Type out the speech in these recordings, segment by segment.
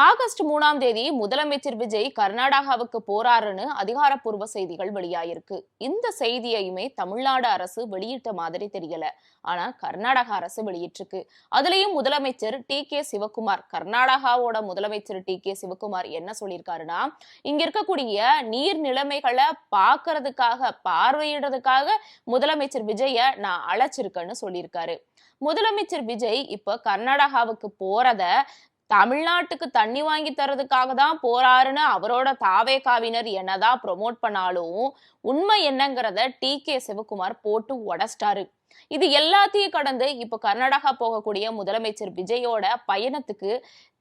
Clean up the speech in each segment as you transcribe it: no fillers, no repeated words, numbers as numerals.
August 3ஆம் தேதி முதலமைச்சர் விஜய் கர்நாடகாவுக்கு போறாருன்னு அதிகாரப்பூர்வ செய்திகள் வெளியாயிருக்கு. இந்த செய்தியையுமே தமிழ்நாடு அரசு வெளியிட்ட மாதிரி தெரியல. ஆனா கர்நாடக அரசு வெளியிட்டிருக்கு. அதுலயும் முதலமைச்சர் டி.கே. சிவகுமார், கர்நாடகாவோட முதலமைச்சர் டி.கே. சிவகுமார் என்ன சொல்லியிருக்காருன்னா, இங்க இருக்கக்கூடிய நீர் நிலைமைகளை பார்க்கறதுக்காக, பார்வையிடுறதுக்காக முதலமைச்சர் விஜய நான் அழைச்சிருக்கேன்னு சொல்லியிருக்காரு. முதலமைச்சர் விஜய் இப்ப கர்நாடகாவுக்கு போறத தமிழ்நாட்டுக்கு தண்ணி வாங்கி தரதுக்காக தான் போறாருன்னு அவரோட தாவேகாவினர் என்னதான் ப்ரொமோட் பண்ணாலும் உண்மை என்னங்கிறத டி.கே. சிவகுமார் போட்டு உடைச்சிட்டாரு. இது எல்லாத்தையும் கடந்து இப்ப கர்நாடகா போகக்கூடிய முதலமைச்சர் விஜயோட பயணத்துக்கு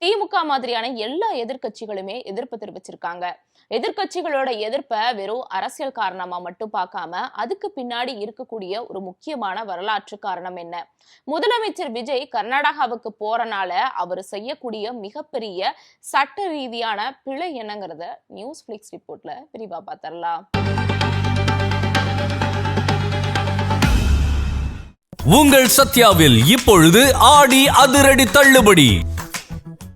திமுக மாதிரியான எல்லா எதிர்கட்சிகளுமே எதிர்ப்பு தெரிவிச்சிருக்காங்க. எதிர்கட்சிகளோட எதிர்ப்பை வெறும் அரசியல் காரணமா மட்டும் பார்க்காம அதுக்கு பின்னாடி இருக்கக்கூடிய ஒரு முக்கியமான வரலாற்று காரணம் என்ன, முதலமைச்சர் விஜய் கர்நாடகாவுக்கு போறனால அவர் செய்யக்கூடிய மிகப்பெரிய சட்ட ரீதியான பிழை என்னங்கிறத நியூஸ் பிளிக்ஸ் ரிப்போர்ட்ல விரிவா பார்த்தரலாம். உங்கள் சத்யாவில் இப்பொழுது ஆடி அதிரடி தள்ளுபடி.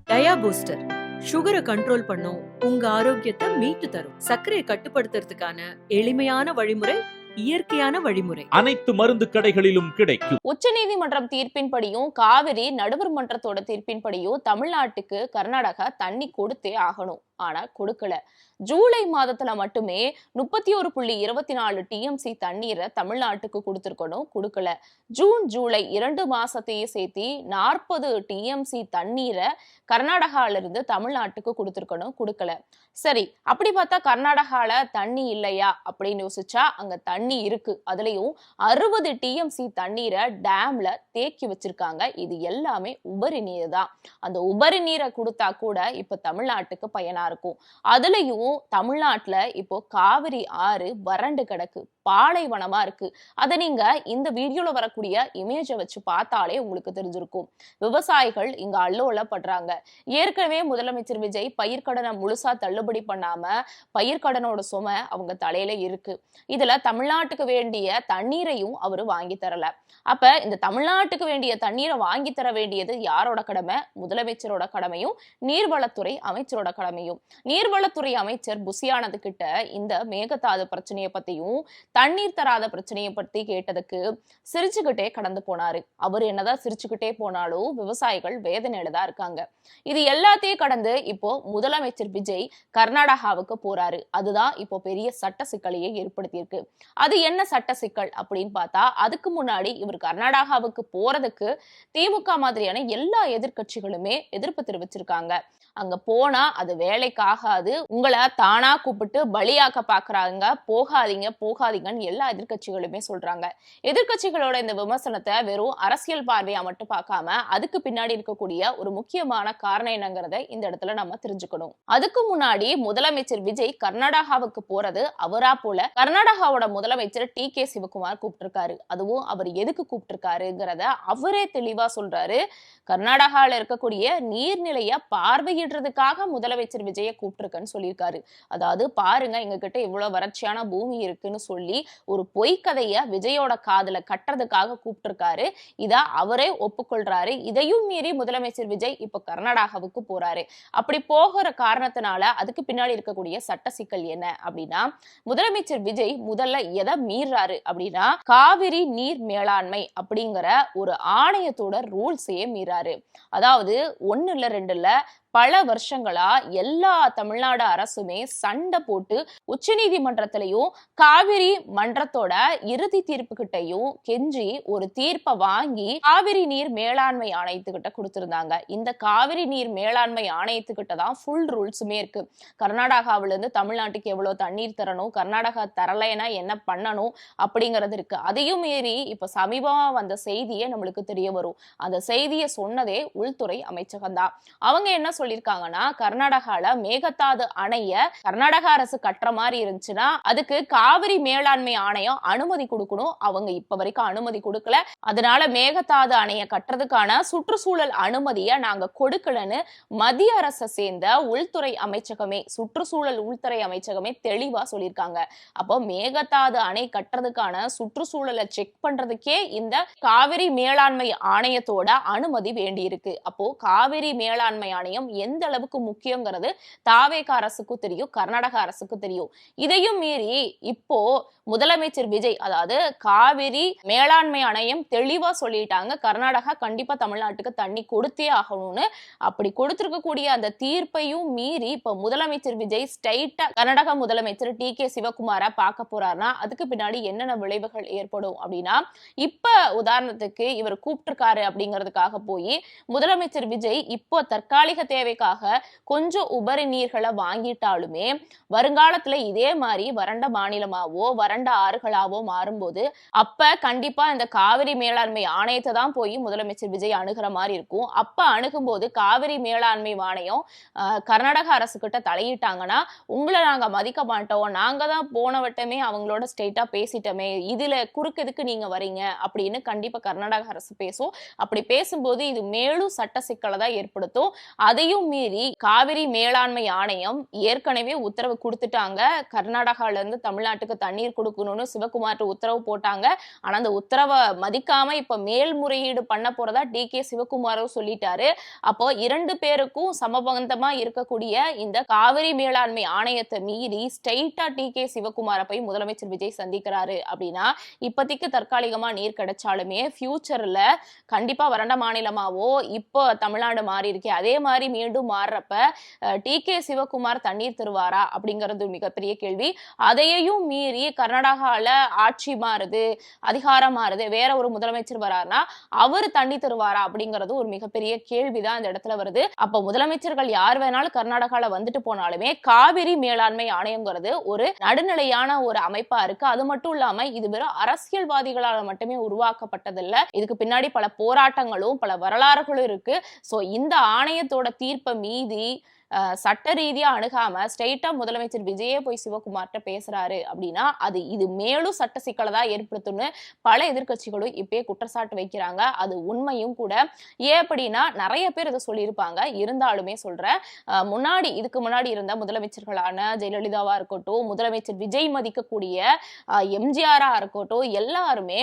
டயா பூஸ்டர் சுகரை கண்ட்ரோல் பண்ணும், உங்க ஆரோக்கியத்தை மீட்டு தரும். சர்க்கரையை கட்டுப்படுத்துறதுக்கான எளிமையான வழிமுறை, இயற்கையான வழிமுறை. அனைத்து மருந்து கடைகளிலும் கிடைக்கும். உச்சநீதிமன்றம் தீர்ப்பின்படியும் காவிரி நடுவர் மன்றத்தோட தீர்ப்பின்படியும் தமிழ்நாட்டுக்கு கர்நாடகா தண்ணி கொடுத்தே ஆகணும். ஆனா கொடுக்கல. ஜூலை மாதத்துல மட்டுமே 31.24 டிஎம்சி தண்ணீரை தமிழ்நாட்டுக்கு கொடுத்திருக்கணும், கொடுக்கல. ஜூன் ஜூலை 2 மாசத்தையும் சேர்த்து 40 டிஎம்சி தண்ணீரை கர்நாடகால இருந்து தமிழ்நாட்டுக்கு கொடுத்திருக்கணும், கொடுக்கல. சரி, அப்படி பார்த்தா கர்நாடகால தண்ணி இல்லையா அப்படின்னு யோசிச்சா அங்க தண்ணி இருக்கு. அதுலயும் 60 டிஎம்சி தண்ணீரை டேம்ல தேக்கி வச்சிருக்காங்க. இது எல்லாமே உபரி நீர் தான். அந்த உபரி நீரை கொடுத்தா கூட இப்ப தமிழ்நாட்டுக்கு பயனா இருக்கும். அதுலயும் தமிழ்நாட்டுல இப்போ காவிரி ஆறு வறண்டு கிடக்கு, பாலைவனமா இருக்கு. அதை நீங்க இந்த வீடியோல வரக்கூடிய இமேஜை வச்சு பார்த்தாலே உங்களுக்கு தெரிஞ்சிருக்கும். விவசாயிகள் இங்க அல்லோலப்படுறாங்க. ஏற்கனவே முதலமைச்சர் விஜய் பயிர்க்கடனை முழுசா தள்ளுபடி பண்ணாம பயிர்க்கடனோட சுமை அவங்க தலையில இருக்கு. இதுல தமிழ்நாட்டுக்கு வேண்டிய தண்ணீரையும் அவரு வாங்கி தரல. அப்ப இந்த தமிழ்நாட்டுக்கு வேண்டிய தண்ணீரை வாங்கி தர வேண்டியது யாரோட கடமை? முதலமைச்சரோட கடமையும் நீர்வளத்துறை அமைச்சரோட கடமையும். நீர்வளத்துறை அமைச்சர் புசியானது கிட்ட இந்த மேகதாது பிரச்சனையை பத்தியும் தண்ணீர் தராத பிரச்சனையை பத்தி கேட்டதுக்கு சிரிச்சுக்கிட்டே கடந்து போனாரு. அவர் என்னதான் சிரிச்சுக்கிட்டே போனாலும் விவசாயிகள் வேதனையில தான் இருக்காங்க. இது எல்லாத்தையும் கடந்து இப்போ முதலமைச்சர் விஜய் கர்நாடகாவுக்கு போறாரு. அதுதான் இப்போ பெரிய சட்ட சிக்கலையே ஏற்படுத்தியிருக்கு. அது என்ன சட்ட சிக்கல் அப்படின்னு பார்த்தா, அதுக்கு முன்னாடி இவர் கர்நாடகாவுக்கு போறதுக்கு திமுக மாதிரியான எல்லா எதிர்கட்சிகளுமே எதிர்ப்பு தெரிவிச்சிருக்காங்க. அங்க போனா அது வேலைக்காகாது, உங்களை தானா கூப்பிட்டு பலியாக்க பாக்குறாங்க, போகாதீங்க போகாதீங்கன்னு எல்லா எதிர்கட்சிகளுமே சொல்றாங்க. எதிர்கட்சிகளோட இந்த விமர்சனத்தை வெறும் அரசியல் பார்வையா மட்டும் பார்க்காம அதுக்கு பின்னாடி இருக்கக்கூடிய ஒரு முக்கியமான காரணம் என்னங்கிறத இந்த இடத்துல நம்ம தெரிஞ்சுக்கணும். அதுக்கு முன்னாடி முதலமைச்சர் விஜய் கர்நாடகாவுக்கு போறது அவரா போல கர்நாடகாவோட முதலமைச்சர் டி.கே. சிவகுமார் கூப்பிட்டிருக்காரு. அதுவும் அவர் எதுக்கு கூப்பிட்டிருக்காருங்கிறத அவரே தெளிவா சொல்றாரு. கர்நாடகால இருக்கக்கூடிய நீர்நிலைய பார்வையிடுறதுக்காக முதலமைச்சர் விஜய கூப்பிட்டிருக்கன்னு சொல்லியிருக்காரு. அதாவது பாருங்க, எங்க கிட்ட இவ்வளவு வறட்சியான பூமி இருக்குன்னு சொல்லி ஒரு பொய்க்கதைய விஜயோட காதுல கட்டுறதுக்காக கூப்பிட்டிருக்காரு. இத அவரே ஒப்புக்கொள்றாரு. இதையும் மீறி முதலமைச்சர் விஜய் இப்ப கர்நாடகாவுக்கு போறாரு. அப்படி போகிற காரணத்தினால அதுக்கு பின்னாடி இருக்கக்கூடிய சட்ட சிக்கல் என்ன அப்படின்னா, முதலமைச்சர் விஜய் முதல்ல எதை மீறாரு அப்படின்னா, காவிரி நீர் மேலாண்மை அப்படிங்கிற ஒரு ஆணையத்தோட ரூல்ஸையே மீறாரு. அதாவது 1 இல்ல 2 இல்ல பல வருஷங்களா எல்லா தமிழ்நாடு அரசுமே சண்டை போட்டு உச்சநீதிமன்றத்திலையும் காவிரி மன்றத்தோட இறுதி தீர்ப்பு கிட்டையும் கெஞ்சி ஒரு தீர்ப்பை வாங்கி காவிரி நீர் மேலாண்மை ஆணையத்துக்கிட்ட கொடுத்திருந்தாங்க. இந்த காவிரி நீர் மேலாண்மை ஆணையத்துக்கிட்ட தான் ஃபுல் ரூல்ஸுமே இருக்கு. கர்நாடகாவில இருந்து தமிழ்நாட்டுக்கு எவ்வளவு தண்ணீர் தரணும், கர்நாடகா தரலைன்னா என்ன பண்ணணும் அப்படிங்கிறது இருக்கு. அதையும் மீறி இப்ப சமீபமா வந்த செய்தியே நம்மளுக்கு தெரிய வரும். அந்த செய்தியை சொன்னதே உள்துறை அமைச்சகம் தான். அவங்க என்ன சொல்லிருக்காங்கன்னா, கர்நாடகால மேகதாது அணைய கர்நாடக அரசு கட்டுற மாதிரி இருந்துச்சுன்னா அதுக்கு காவிரி மேலாண்மை ஆணையம் அனுமதி கொடுக்கணும். அவங்க இப்ப வரைக்கும் அனுமதி கொடுக்கல. அதனால மேகதாது அணைய கட்டுறதுக்கான சுற்றுச்சூழல் அனுமதியை நாங்க கொடுக்கலன்னு மத்திய அரசை சேர்ந்த உள்துறை அமைச்சகமே, சுற்றுச்சூழல் உள்துறை அமைச்சகமே தெளிவா சொல்லியிருக்காங்க. அப்போ மேகதாது அணை கட்டுறதுக்கான சுற்றுச்சூழலை செக் பண்றதுக்கே இந்த காவிரி மேலாண்மை ஆணையத்தோட அனுமதி வேண்டி இருக்கு. அப்போ காவிரி மேலாண்மை ஆணையம் எந்த அளவுக்கு முக்கியங்கிறது தாவேக அரசுக்கும் தெரியும், கர்நாடக அரசுக்கும் தெரியும். இதையும் மீறி இப்போ முதலமைச்சர் விஜய், அதாவது காவிரி மேலாண்மை ஆணையம் தெளிவா சொல்லிட்டாங்க, கர்நாடகா கண்டிப்பா தமிழ்நாட்டுக்கு தண்ணி கொடுத்தே ஆகணும்னு. அப்படி கொடுத்திருக்கக்கூடிய அந்த தீர்ப்பையும் மீறி இப்ப முதலமைச்சர் விஜய் ஸ்ட்ரைட்டா கர்நாடக முதலமைச்சர் டி.கே. சிவகுமார பார்க்க போறாருன்னா அதுக்கு பின்னாடி என்னென்ன விளைவுகள் ஏற்படும் அப்படின்னா, இப்ப உதாரணத்துக்கு இவர் கூப்பிட்டிருக்காரு அப்படிங்கிறதுக்காக போய் முதலமைச்சர் விஜய் இப்போ தற்காலிக தேவைக்காக கொஞ்சம் உபரி நீர்களை வாங்கிட்டாலுமே வருங்காலத்துல இதே மாதிரி வறண்ட மாநிலமாவோ வறண்ட ஆறுகளாவோ மாறும்போது அப்ப கண்டிப்பா இந்த காவிரி மேலாண்மை ஆணையத்தை தான் போய் முதலமைச்சர் விஜய் அணுகிற மாதிரி இருக்கும். அப்ப அணுகும்போது காவிரி மேலாண்மை ஆணையம் கர்நாடக அரசு கிட்ட தலையிட்டாங்கன்னா, உங்களை நாங்க மதிக்க மாட்டோம், நாங்க தான் போன வட்டமே அவங்களோட ஸ்ட்ரெயிட்டா பேசிட்டோமே, இதுல குறுக்கெதுக்கு நீங்க வரீங்க அப்படின்னு கண்டிப்பா கர்நாடக அரசு பேசும். அப்படி பேசும்போது இது மேலும் சட்ட சிக்கலை தான் ஏற்படுத்தும். அதையும் மீறி காவிரி மேலாண்மை ஆணையம் ஏற்கனவே உத்தரவு கொடுத்துட்டாங்க, கர்நாடகால இருந்து தமிழ்நாட்டுக்கு தண்ணீர் கொடுக்கணும்னு சிவகுமார் உத்தரவு போட்டாங்க. ஆனா அந்த உத்தரவை மதிக்காம இப்ப மேல்முறையீடு பண்ண போறதா டி.கே. சிவகுமாரும் சொல்லிட்டாரு. அப்போ 2 பேருக்கும் சமபந்தமா இருக்கக்கூடிய இந்த காவிரி மேலாண்மை ஆணையத்தை மீறி ஸ்ட்ரெயிட்டா டி.கே. சிவகுமாரை போய் முதலமைச்சர் விஜய் சந்திக்கிறாரு அப்படின்னா, இப்போதைக்கு தற்காலிகமா நீர் கிடைச்சாலுமே ஃபியூச்சர்ல கண்டிப்பா வறண்ட மாநிலமாவோ இப்போ தமிழ்நாடு மாறி இருக்கே அதே மாதிரி மீண்டும் மாறுறப்ப டி.கே. சிவகுமார் தண்ணீர் தருவாரா அப்படிங்கிறது மிகப்பெரிய கேள்வி. அதையும் மீறி கர்நாடகால ஆட்சி மாறுது, அதிகாரம் மாறுது, வேற ஒரு முதலமைச்சர் வராருன்னா அவரு தண்ணி தருவாரா அப்படிங்கிறது ஒரு மிகப்பெரிய கேள்விதான் இந்த இடத்துல வருது. அப்ப முதலமைச்சர்கள் யார் வேணாலும் கர்நாடகால வந்துட்டு போனாலுமே காவிரி மேலாண்மை ஆணையங்கிறது ஒரு நடுநிலையான ஒரு அமைப்பா இருக்கு. அது மட்டும் இல்லாம இது வெறும் அரசியல்வாதிகளால் மட்டுமே உருவாக்கப்பட்டதில்ல, இதுக்கு பின்னாடி பல போராட்டங்களும் பல வரலாறுகளும் இருக்கு. சோ இந்த ஆணையத்தோட தீர்ப்பை மீதி சட்ட ரீதியா அணுகாம ஸ்ட்ரெயிட்டா முதலமைச்சர் விஜயே போய் சிவகுமார்கிட்ட பேசுறாரு அப்படின்னா அது இது மேலும் சட்ட சிக்கலை தான் ஏற்படுத்தும்னு பல எதிர்கட்சிகளும் இப்பயே குற்றச்சாட்டு வைக்கிறாங்க. அது உண்மையும் கூட. ஏன் அப்படின்னா நிறைய பேர் இதை சொல்லியிருப்பாங்க, இருந்தாலுமே சொல்றேன், இதுக்கு முன்னாடி இருந்த முதலமைச்சர்களான ஜெயலலிதாவா இருக்கட்டும், முதலமைச்சர் விஜய் மதிக்கக்கூடிய எம்ஜிஆரா இருக்கட்டும், எல்லாருமே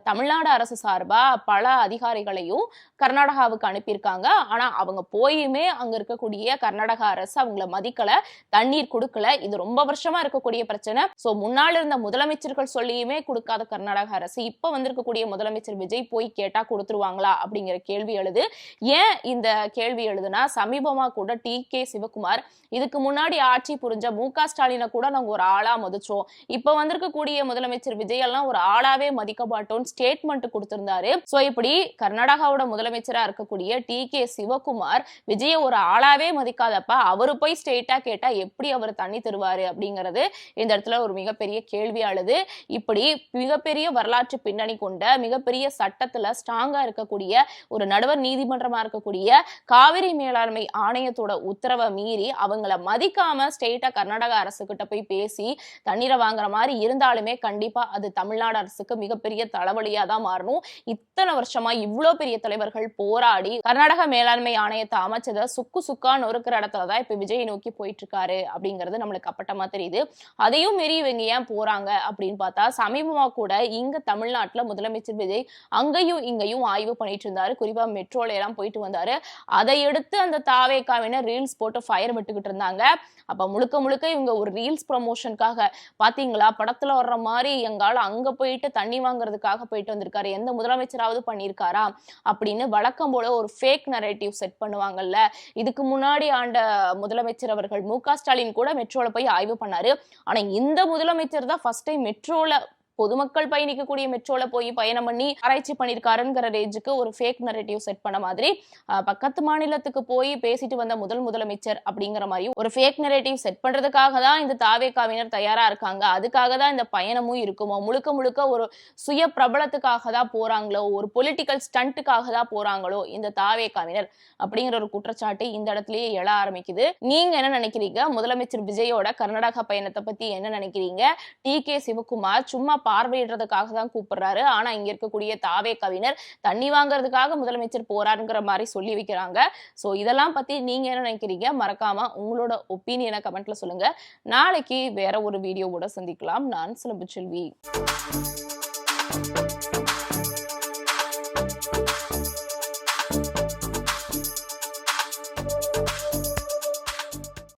தமிழ்நாடு அரசு சார்பா பல அதிகாரிகளையும் கர்நாடகாவுக்கு அனுப்பியிருக்காங்க. ஆனா அவங்க போயுமே அங்க இருக்கக்கூடிய கர்நாடக அரசு அவங்களை மதிக்கல, தண்ணீர் கொடுக்கல. இது ரொம்ப வருஷமா இருக்கக்கூடிய பிரச்சனை. சோ முன்னாள் இருந்த முதலமைச்சர்கள் சொல்லியுமே கொடுக்காத கர்நாடக அரசு இப்ப வந்திருக்கக்கூடிய முதலமைச்சர் விஜய் போய் கேட்டா கொடுத்துருவாங்களா அப்படிங்கிற கேள்வி எழுது. ஏன் இந்த கேள்வி எழுதுனா, சமீபமா கூட டி.கே. சிவகுமார் இதுக்கு முன்னாடி ஆட்சி புரிஞ்ச மு.க. ஸ்டாலினை கூட நாங்க ஒரு ஆளா மதிச்சோம், இப்ப வந்திருக்கக்கூடிய முதலமைச்சர் விஜய் எல்லாம் ஒரு ஆளாவே மதிக்க மாட்டோம் ஸ்டேட்மெண்ட் கொடுத்திருந்தாரு. சோ இப்படி கர்நாடகாவோட முதலமைச்சரா இருக்கக்கூடிய டி.கே. சிவகுமார் விஜய ஒரு ஆளாவே மதிக்காதப்ப அவரு போய் ஸ்ட்ரெயிட்டா கேட்டா எப்படி அவர் தண்ணி தருவாரு அப்படிங்கிறது இந்த இடத்துல ஒரு மிகப்பெரிய கேள்வியானது. இப்படி மிகப்பெரிய வரலாற்று பின்னணி கொண்ட மிகப்பெரிய சட்டத்துல ஸ்ட்ராங்கா இருக்கக்கூடிய ஒரு நடுவர் நீதிமன்றமா இருக்கக்கூடிய காவிரி மேலாண்மை ஆணையத்தோட உத்தரவை மீறி அவங்கள மதிக்காம ஸ்ட்ரெயிட்டா கர்நாடக அரசு கிட்ட போய் பேசி தண்ணீரை வாங்குற மாதிரி இருந்தாலுமே கண்டிப்பா அது தமிழ்நாடு அரசுக்கு மிகப்பெரிய தலைவலியா தான் மாறணும். இத்தனை வருஷமா இவ்வளவு பெரிய தலைவர்கள் போராடி கர்நாடக மேலாண்மை ஆணையத்தை அமைச்சதை சுக்கா நொறுக்கிற இடத்துலதான் இப்ப விஜய் நோக்கி போயிட்டு இருக்காரு அப்படிங்கிறது நம்மளுக்கு அப்பட்டமா தெரியுது. அதையும் மீறி இவங்க ஏன் போறாங்க அப்படின்னு பார்த்தா, சமீபமா கூட இங்க தமிழ்நாட்டுல முதலமைச்சர் விஜய் அங்கேயும் இங்கேயும் ஆய்வு பண்ணிட்டு இருந்தாரு. குறிப்பா மெட்ரோல எல்லாம் போயிட்டு வந்தாரு. அதை எடுத்து அந்த தாவேகாவினர் ரீல்ஸ் போட்டு ஃபயர் விட்டுக்கிட்டு இருந்தாங்க. அப்ப முழுக்க இவங்க ஒரு ரீல்ஸ் ப்ரமோஷனுக்காக பாத்தீங்களா, படத்துல வர்ற மாதிரி எங்கால அங்க போயிட்டு தண்ணி வாங்குறதுக்காக போயிட்டு வந்திருக்காரு, எந்த முதலமைச்சராவது பண்ணியிருக்காரா அப்படின்னு வழக்கம் போல ஒரு ஃபேக் நரேட்டிவ் செட் பண்ணுவாங்கல்ல. இதுக்கு முன்னாடி ஆண்ட முதலமைச்சர் அவர்கள் மு.க. ஸ்டாலின் கூட மெட்ரோல போய் ஆய்வு பண்ணாரு. ஆனா இந்த முதலமைச்சர் தான் ஃபர்ஸ்ட் டைம் மெட்ரோல பொதுமக்கள் பயணிக்கக்கூடிய மெட்ரோல போய் பயணம் பண்ணி ஆராய்ச்சி பண்ணிருக்காருங்கிற ரேஞ்சுக்கு ஒரு ஃபேக் நரேட்டிவ் செட் பண்ண மாதிரி பக்கத்து மாநிலத்துக்கு போய் பேசிட்டு வந்த முதலமைச்சர் அப்படிங்கிற மாதிரி ஒரு ஃபேக் நரேட்டிவ் செட் பண்றதுக்காக தான் இந்த தாவேகாவினர் தயாரா இருக்காங்க. அதுக்காக தான் இந்த பயணமும் இருக்குமோ, முழுக்க ஒரு சுய பிரபலத்துக்காக தான் போறாங்களோ, ஒரு பொலிட்டிக்கல் ஸ்டண்ட்டுக்காக தான் போறாங்களோ இந்த தாவேகாவினர் அப்படிங்கிற ஒரு குற்றச்சாட்டு இந்த இடத்துலயே எழ ஆரம்பிக்குது. நீங்க என்ன நினைக்கிறீங்க? முதலமைச்சர் விஜயோட கர்நாடகா பயணத்தை பத்தி என்ன நினைக்கிறீங்க? டி.கே. சிவகுமார் சும்மா பார்வையிடுறதுக்காக தான் கூப்பிடுறாரு, ஆனா இங்க இருக்கக்கூடிய தாவேகாவினர் தண்ணி வாங்குறதுக்காக முதலமைச்சர் போறாருங்கிற மாதிரி சொல்லி வைக்கிறாங்க. சோ இதெல்லாம் பத்தி நீங்க என்ன நினைக்கிறீங்க? மறக்காம உங்களோட ஒப்பீனியனை கமெண்ட்ல சொல்லுங்க. நாளைக்கு வேற ஒரு வீடியோவோட சந்திக்கலாம். நான் சிலம்பு செல்வி.